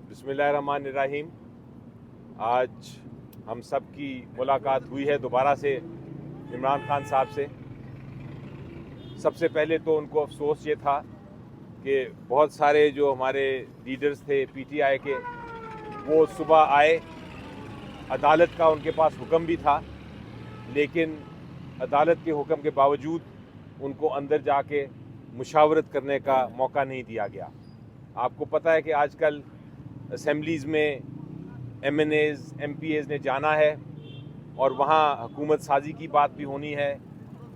بسم اللہ الرحمن الرحیم. آج ہم سب کی ملاقات ہوئی ہے دوبارہ سے عمران خان صاحب سے. سب سے پہلے تو ان کو افسوس یہ تھا کہ بہت سارے جو ہمارے لیڈرز تھے پی ٹی آئی کے، وہ صبح آئے، عدالت کا ان کے پاس حکم بھی تھا، لیکن عدالت کے حکم کے باوجود ان کو اندر جا کے مشاورت کرنے کا موقع نہیں دیا گیا. آپ کو پتہ ہے کہ آج کل اسمبلیز میں MNAs MPAs نے جانا ہے اور وہاں حکومت سازی کی بات بھی ہونی ہے،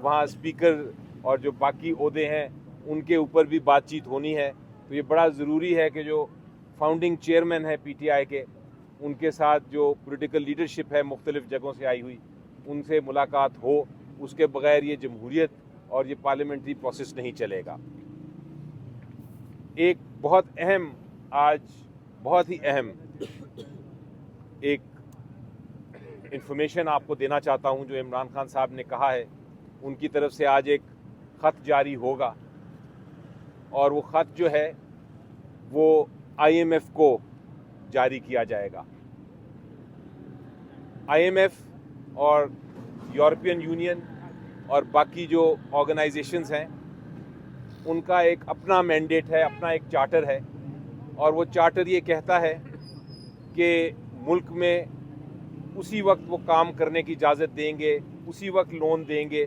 وہاں اسپیکر اور جو باقی عہدے ہیں ان کے اوپر بھی بات چیت ہونی ہے. تو یہ بڑا ضروری ہے کہ جو فاؤنڈنگ چیئرمین ہے پی ٹی آئی کے، ان کے ساتھ جو پولیٹیکل لیڈرشپ ہے مختلف جگہوں سے آئی ہوئی، ان سے ملاقات ہو. اس کے بغیر یہ جمہوریت اور یہ پارلیمنٹری پروسیس نہیں چلے گا. ایک بہت اہم، آج بہت ہی اہم ایک انفارمیشن آپ کو دینا چاہتا ہوں جو عمران خان صاحب نے کہا ہے. ان کی طرف سے آج ایک خط جاری ہوگا، اور وہ خط جو ہے وہ آئی ایم ایف کو جاری کیا جائے گا. آئی ایم ایف اور یورپین یونین اور باقی جو آرگنائزیشنز ہیں، ان کا ایک اپنا مینڈیٹ ہے، اپنا ایک چارٹر ہے، اور وہ چارٹر یہ کہتا ہے کہ ملک میں اسی وقت وہ کام کرنے کی اجازت دیں گے، اسی وقت لون دیں گے.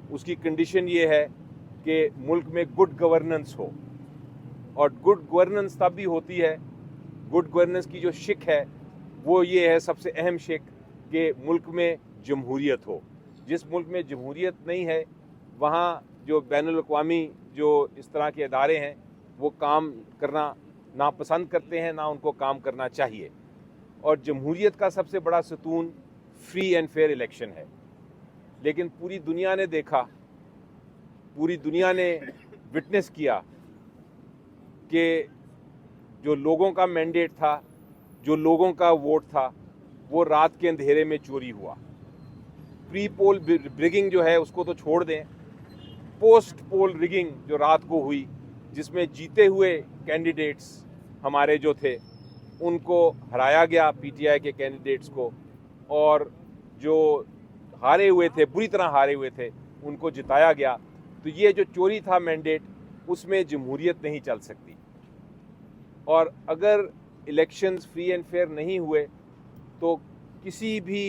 اس کی کنڈیشن یہ ہے کہ ملک میں گڈ گورننس ہو، اور گڈ گورننس تب بھی ہوتی ہے، گڈ گورننس کی جو شک ہے وہ یہ ہے، سب سے اہم شک، کہ ملک میں جمہوریت ہو. جس ملک میں جمہوریت نہیں ہے وہاں جو بین الاقوامی جو اس طرح کے ادارے ہیں وہ کام کرنا ناپسند کرتے ہیں، نہ ان کو کام کرنا چاہیے. اور جمہوریت کا سب سے بڑا ستون فری اینڈ فیئر الیکشن ہے. لیکن پوری دنیا نے دیکھا، پوری دنیا نے وٹنس کیا کہ جو لوگوں کا مینڈیٹ تھا، جو لوگوں کا ووٹ تھا، وہ رات کے اندھیرے میں چوری ہوا. پری پول ریگنگ جو ہے اس کو تو چھوڑ دیں، پوسٹ پول ریگنگ جو رات کو ہوئی، جس میں جیتے ہوئے کینڈیڈیٹس ہمارے جو تھے ان کو ہرایا گیا، پی ٹی آئی کے کینڈیڈیٹس کو، اور جو ہارے ہوئے تھے، بری طرح ہارے ہوئے تھے، ان کو جتایا گیا. تو یہ جو چوری تھا مینڈیٹ، اس میں جمہوریت نہیں چل سکتی. اور اگر الیکشنز فری اینڈ فیئر نہیں ہوئے تو کسی بھی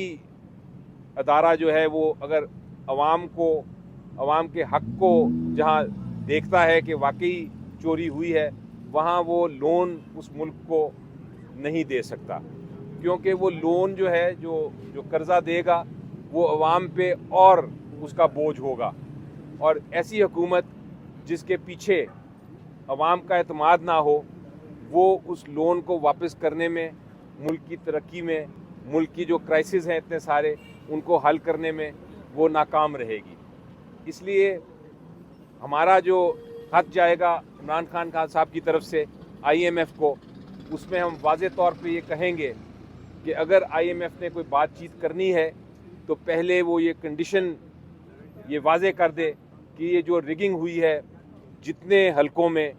ادارہ جو ہے وہ اگر عوام کے حق کو جہاں دیکھتا ہے کہ واقعی چوری ہوئی ہے، وہاں وہ لون اس ملک کو نہیں دے سکتا، کیونکہ وہ لون جو ہے جو قرضہ دے گا وہ عوام پہ اور اس کا بوجھ ہوگا. اور ایسی حکومت جس کے پیچھے عوام کا اعتماد نہ ہو، وہ اس لون کو واپس کرنے میں، ملک کی ترقی میں، ملک کی جو کرائسس ہیں اتنے سارے، ان کو حل کرنے میں وہ ناکام رہے گی. اس لیے ہمارا جو خط جائے گا عمران خان صاحب کی طرف سے آئی ایم ایف کو، اس میں ہم واضح طور پہ یہ کہیں گے کہ اگر آئی ایم ایف نے کوئی بات چیت کرنی ہے تو پہلے وہ یہ کنڈیشن یہ واضح کر دے کہ یہ جو ریگنگ ہوئی ہے جتنے حلقوں میں،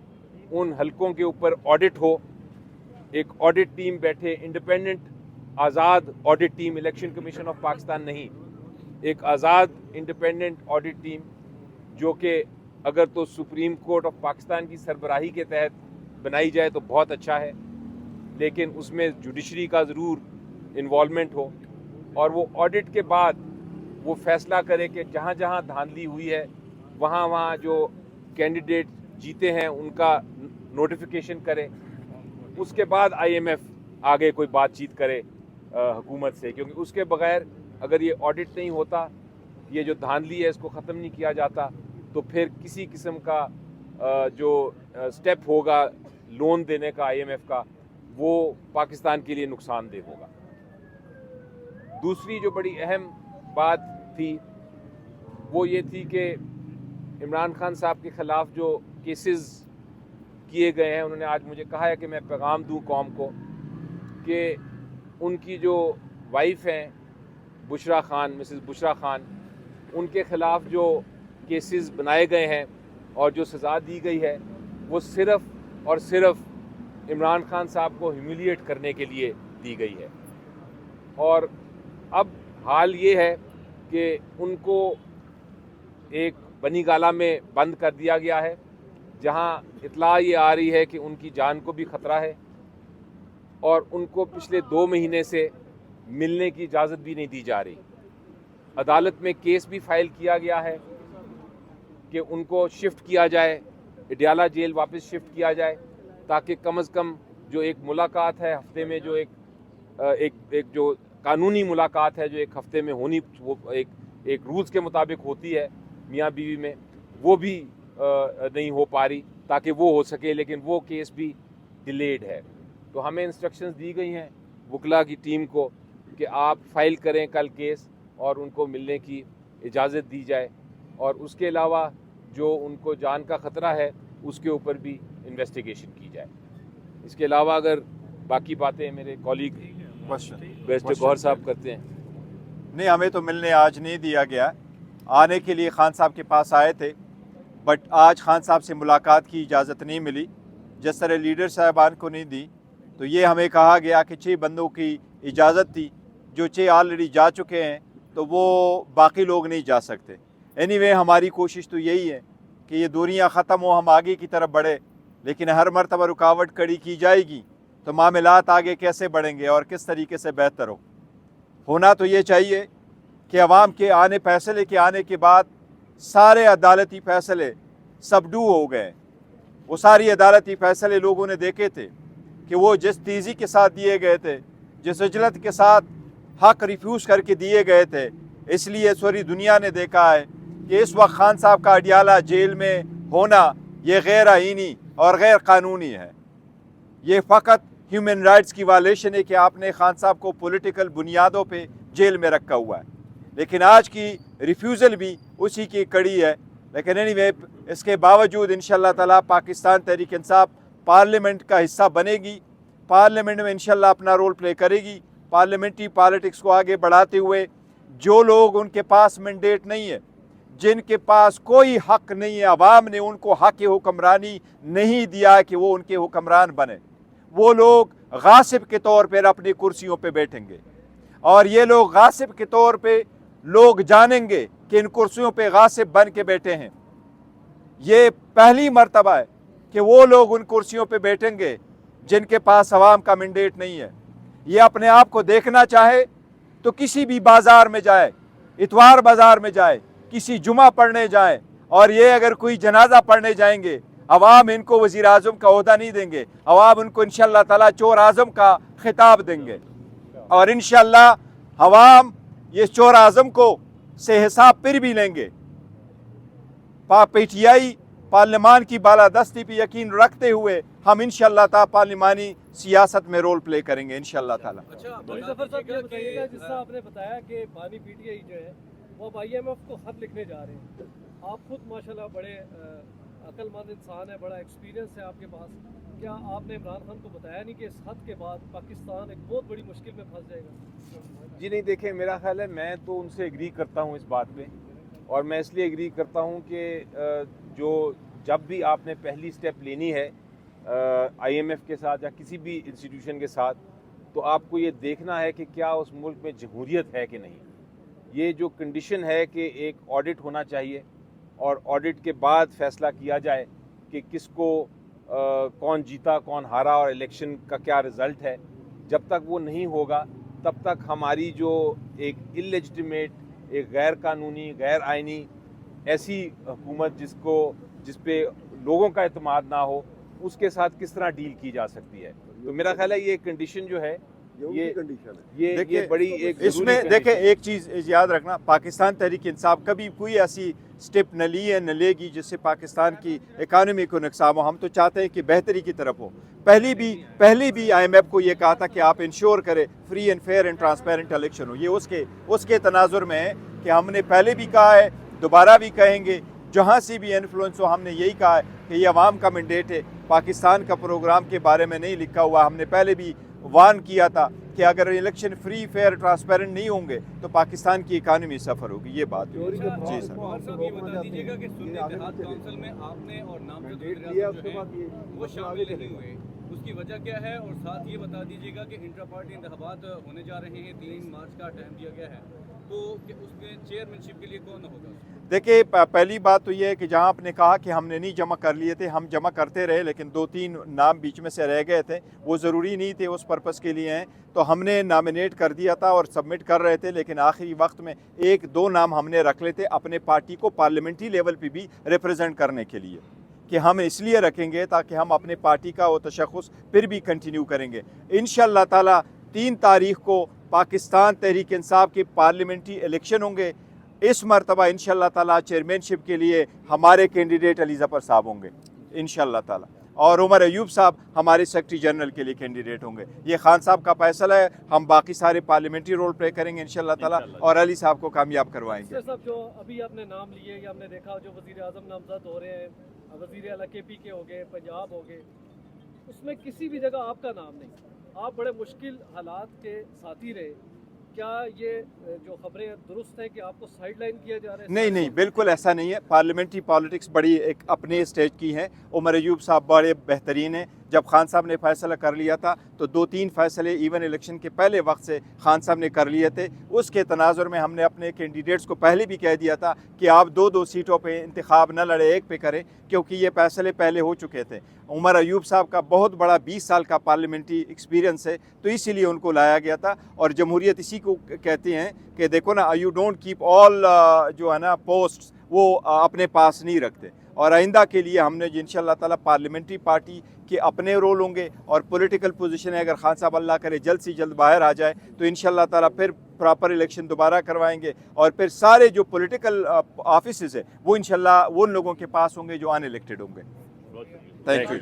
ان حلقوں کے اوپر آڈٹ ہو. ایک آڈٹ ٹیم بیٹھے، independent Azad audit team, election commission of Pakistan نہیں، ایک آزاد انڈیپینڈنٹ آڈٹ ٹیم، جو کہ اگر تو سپریم کورٹ آف پاکستان کی سربراہی کے تحت بنائی جائے تو بہت اچھا ہے، لیکن اس میں جوڈیشری کا ضرور انوالومنٹ ہو، اور وہ آڈٹ کے بعد وہ فیصلہ کرے کہ جہاں جہاں دھاندلی ہوئی ہے وہاں جو کینڈیڈیٹ جیتے ہیں ان کا نوٹیفیکیشن کرے. اس کے بعد آئی ایم ایف آگے کوئی بات چیت کرے حکومت سے، کیونکہ اس کے بغیر اگر یہ آڈٹ نہیں ہوتا، یہ جو دھاندلی ہے اس کو ختم نہیں کیا جاتا، تو پھر کسی قسم کا جو سٹیپ ہوگا لون دینے کا آئی ایم ایف کا، وہ پاکستان کے لیے نقصان دہ ہوگا. دوسری جو بڑی اہم بات تھی وہ یہ تھی کہ عمران خان صاحب کے خلاف جو کیسز کیے گئے ہیں، انہوں نے آج مجھے کہا ہے کہ میں پیغام دوں قوم کو کہ ان کی جو وائف ہیں بشرا خان، مسز بشرا خان، ان کے خلاف جو کیسز بنائے گئے ہیں اور جو سزا دی گئی ہے، وہ صرف اور صرف عمران خان صاحب کو ہیوملیٹ کرنے کے لیے دی گئی ہے. اور اب حال یہ ہے کہ ان کو ایک بنی گالہ میں بند کر دیا گیا ہے، جہاں اطلاع یہ آ رہی ہے کہ ان کی جان کو بھی خطرہ ہے، اور ان کو پچھلے 2 مہینے سے ملنے کی اجازت بھی نہیں دی جا رہی. عدالت میں کیس بھی فائل کیا گیا ہے کہ ان کو شفٹ کیا جائے، اڈیالہ جیل واپس شفٹ کیا جائے، تاکہ کم از کم جو ایک ملاقات ہے ہفتے میں، جو ایک جو قانونی ملاقات ہے جو ایک ہفتے میں ہونی، وہ ایک رولز کے مطابق ہوتی ہے میاں بیوی میں، وہ بھی نہیں ہو پا رہی تاکہ وہ ہو سکے. لیکن وہ کیس بھی ڈیلیڈ ہے. تو ہمیں انسٹرکشنز دی گئی ہیں وکلا کی ٹیم کو کہ آپ فائل کریں کل کیس اور ان کو ملنے کی اجازت دی جائے، اور اس کے علاوہ جو ان کو جان کا خطرہ ہے اس کے اوپر بھی انویسٹیگیشن کی جائے. اس کے علاوہ اگر باقی باتیں میرے کولیگ بیسٹر گوہر صاحب کرتے ہیں. نہیں، ہمیں تو ملنے آج نہیں دیا گیا. آنے کے لیے خان صاحب کے پاس آئے تھے، بٹ آج خان صاحب سے ملاقات کی اجازت نہیں ملی. جس طرح لیڈر صاحبان کو نہیں دی، تو یہ ہمیں کہا گیا کہ 6 بندوں کی اجازت تھی، جو 6 آلریڈی جا چکے ہیں، تو وہ باقی لوگ نہیں جا سکتے. اینی وے ہماری کوشش تو یہی ہے کہ یہ دوریاں ختم ہو، ہم آگے کی طرف بڑھے. لیکن ہر مرتبہ رکاوٹ کھڑی کی جائے گی تو معاملات آگے کیسے بڑھیں گے اور کس طریقے سے بہتر ہونا تو یہ چاہیے کہ عوام کے فیصلے کے آنے کے بعد سارے عدالتی فیصلے سبڈو ہو گئے. وہ ساری عدالتی فیصلے لوگوں نے دیکھے تھے کہ وہ جس تیزی کے ساتھ دیے گئے تھے، جس عجلت کے ساتھ حق ریفیوز کر کے دیے گئے تھے. اس لیے سوری دنیا نے دیکھا ہے کہ اس وقت خان صاحب کا اڈیالہ جیل میں ہونا یہ غیر آئینی اور غیر قانونی ہے. یہ فقط ہیومن رائٹس کی وائلیشن ہے کہ آپ نے خان صاحب کو پولیٹیکل بنیادوں پہ جیل میں رکھا ہوا ہے. لیکن آج کی ریفیوزل بھی اسی کی کڑی ہے. لیکن اینی وے اس کے باوجود انشاءاللہ تعالیٰ پاکستان تحریک انصاف پارلیمنٹ کا حصہ بنے گی، پارلیمنٹ میں انشاءاللہ اپنا رول پلے کرے گی. پارلیمنٹری پالیٹکس کو آگے بڑھاتے ہوئے جو لوگ ان کے پاس مینڈیٹ نہیں ہے، جن کے پاس کوئی حق نہیں ہے، عوام نے ان کو حق حکمرانی نہیں دیا کہ وہ ان کے حکمران بنے، وہ لوگ غاصب کے طور پر اپنی کرسیوں پہ بیٹھیں گے. اور یہ لوگ غاصب کے طور پہ لوگ جانیں گے کہ ان کرسیوں پہ غاصب بن کے بیٹھے ہیں. یہ پہلی مرتبہ ہے کہ وہ لوگ ان کرسیوں پہ بیٹھیں گے جن کے پاس عوام کا مینڈیٹ نہیں ہے. یہ اپنے آپ کو دیکھنا چاہے تو کسی بھی بازار میں جائے، اتوار بازار میں جائے، کسی جمعہ پڑھنے جائیں، اور یہ اگر کوئی جنازہ پڑھنے جائیں گے، عوام ان کو وزیر اعظم کا عہدہ نہیں دیں گے، عوام ان کو انشاءاللہ تعالیٰ چور اعظم کا خطاب دیں گے. اور انشاءاللہ عوام یہ چور اعظم کو سے حساب پھر بھی لیں گے. پی ٹی آئی پارلیمان کی بالادستی پہ یقین رکھتے ہوئے ہم انشاءاللہ تعالیٰ پارلیمانی سیاست میں رول پلے کریں گے انشاءاللہ تعالیٰ. اچھا ظفر صاحب یہ بتائیے گا، جس طرح آپ نے بتایا کہ بانی پی ٹی آئی جو ہے وہ اب IMF کو خط لکھنے جا رہے ہیں. آپ خود ماشاءاللہ بڑے عقل مند انسان ہے، بڑا ایکسپیرینس ہے آپ کے پاس. کیا آپ نے عمران خان کو بتایا نہیں کہ اس خط کے بعد پاکستان ایک بہت بڑی مشکل میں پھنس جائے گا؟ جی نہیں، دیکھیں میرا خیال ہے میں تو ان سے ایگری کرتا ہوں اس بات پہ، اور میں اس لیے ایگری کرتا ہوں کہ جب بھی آپ نے پہلی سٹیپ لینی ہے IMF کے ساتھ یا کسی بھی انسٹیٹیوشن کے ساتھ، تو آپ کو یہ دیکھنا ہے کہ کیا اس ملک میں جمہوریت ہے کہ نہیں. یہ جو کنڈیشن ہے کہ ایک آڈٹ ہونا چاہیے، اور آڈٹ کے بعد فیصلہ کیا جائے کہ کس کو کون جیتا کون ہارا اور الیکشن کا کیا رزلٹ ہے. جب تک وہ نہیں ہوگا تب تک ہماری جو ایک اللیجٹیمیٹ، ایک غیر قانونی، غیر آئینی ایسی حکومت جس پہ لوگوں کا اعتماد نہ ہو، اس کے ساتھ کس طرح ڈیل کی جا سکتی ہے. تو میرا خیال ہے یہ کنڈیشن جو ہے یہ بڑی ایک اس میں دیکھیں ایک چیز یاد رکھنا، پاکستان تحریک انصاف کبھی کوئی ایسی سٹیپ نہ لی ہے نہ لے گی جس سے پاکستان کی اکانومی کو نقصان ہو. ہم تو چاہتے ہیں کہ بہتری کی طرف ہو. پہلی بھی IMF کو یہ کہا تھا کہ آپ انشور کریں free and fair and transparent election ہو. یہ اس کے تناظر میں ہے کہ ہم نے پہلے بھی کہا ہے، دوبارہ بھی کہیں گے، جہاں سے بھی انفلوئنس ہو. ہم نے یہی کہا ہے کہ یہ عوام کا مینڈیٹ ہے، پاکستان کا پروگرام کے بارے میں نہیں لکھا ہوا. ہم نے پہلے بھی وارن کیا تھا کہ اگر الیکشن فری فیئر ٹرانسپیرنٹ نہیں ہوں گے تو پاکستان کی اکانومی سفر ہوگی. یہ بات ہے. جی سر، یہ بتا دیجیے گا کہ سنی اتحاد کونسل میں آپ نے اور نامزد وزیر اعظم جو ہیں وہ شامل نہیں ہوئے، اس کی وجہ کیا ہے، اور ساتھ یہ بتا دیجیے گا کہ انٹرا پارٹی انتخابات ہونے جا رہے ہیں، 3 مارچ کا ٹائم دیا گیا ہے، تو کہ اس میں چیئرمین شپ کے لیے کون ہوگا؟ دیکھیے پہلی بات تو یہ ہے کہ جہاں آپ نے کہا کہ ہم نے نہیں جمع کر لیے تھے، ہم جمع کرتے رہے لیکن 2-3 نام بیچ میں سے رہ گئے تھے، وہ ضروری نہیں تھے اس پرپس کے لیے ہیں، تو ہم نے نامینیٹ کر دیا تھا اور سبمٹ کر رہے تھے، لیکن آخری وقت میں 1-2 نام ہم نے رکھ لیتے اپنے پارٹی کو پارلیمنٹری لیول پہ بھی ریپرزینٹ کرنے کے لیے، کہ ہم اس لیے رکھیں گے تاکہ ہم اپنے پارٹی کا وہ تشخص پھر بھی کنٹینیو کریں گے انشاءاللہ تعالی۔ 3 تاریخ کو پاکستان تحریک انصاف کے پارلیمنٹری الیکشن ہوں گے، اس مرتبہ انشاءاللہ تعالی چیئرمین شپ کے لیے ہمارے کینڈیڈیٹ علی ظفر صاحب ہوں گے انشاءاللہ تعالی، اور عمر ایوب صاحب ہمارے سیکرٹری جنرل کے لیے کینڈیڈیٹ ہوں گے۔ یہ خان صاحب کا فیصلہ ہے، ہم باقی سارے پارلیمنٹری رول پلے کریں گے انشاءاللہ تعالی، اور علی صاحب کو کامیاب کروائیں گے۔ صاحب جو ابھی آپ نے نام لیے یا ہم نے دیکھا جو وزیر اعظم نامزد ہو رہے ہیں، وزیر اعلیٰ کے پی کے ہو گئے، پنجاب ہو گئے، اس میں کسی بھی جگہ آپ کا نام نہیں، آپ بڑے مشکل حالات کے ساتھی رہے، کیا یہ جو خبریں درست ہیں کہ آپ کو سائیڈ لائن کیا جا رہا ہے؟ نہیں بالکل ایسا نہیں ہے، پارلیمنٹری پالیٹکس بڑی ایک اپنے اسٹیج کی ہے، عمر ایوب صاحب بڑے بہترین ہیں، جب خان صاحب نے فیصلہ کر لیا تھا تو 2-3 فیصلے ایون الیکشن کے پہلے وقت سے خان صاحب نے کر لیے تھے، اس کے تناظر میں ہم نے اپنے کینڈیڈیٹس کو پہلے بھی کہہ دیا تھا کہ آپ 2 سیٹوں پہ انتخاب نہ لڑے، ایک پہ کریں، کیونکہ یہ فیصلے پہلے ہو چکے تھے۔ عمر ایوب صاحب کا بہت بڑا 20 سال کا پارلیمنٹری ایکسپیرینس ہے، تو اسی لیے ان کو لایا گیا تھا، اور جمہوریت اسی کو کہتے ہیں کہ دیکھو نا، یو ڈونٹ کیپ آل جو ہے نا پوسٹ، وہ اپنے پاس نہیں رکھتے، اور آئندہ کے لیے ہم نے انشاءاللہ تعالی پارلیمنٹری پارٹی کے اپنے رول ہوں گے، اور پولیٹیکل پوزیشن ہے، اگر خان صاحب اللہ کرے جلد سے جلد باہر آ جائے تو انشاءاللہ تعالی پھر پراپر الیکشن دوبارہ کروائیں گے، اور پھر سارے جو پولیٹیکل آفیسز ہیں وہ انشاءاللہ ان لوگوں کے پاس ہوں گے جو ان الیکٹڈ ہوں گے۔ Thank you.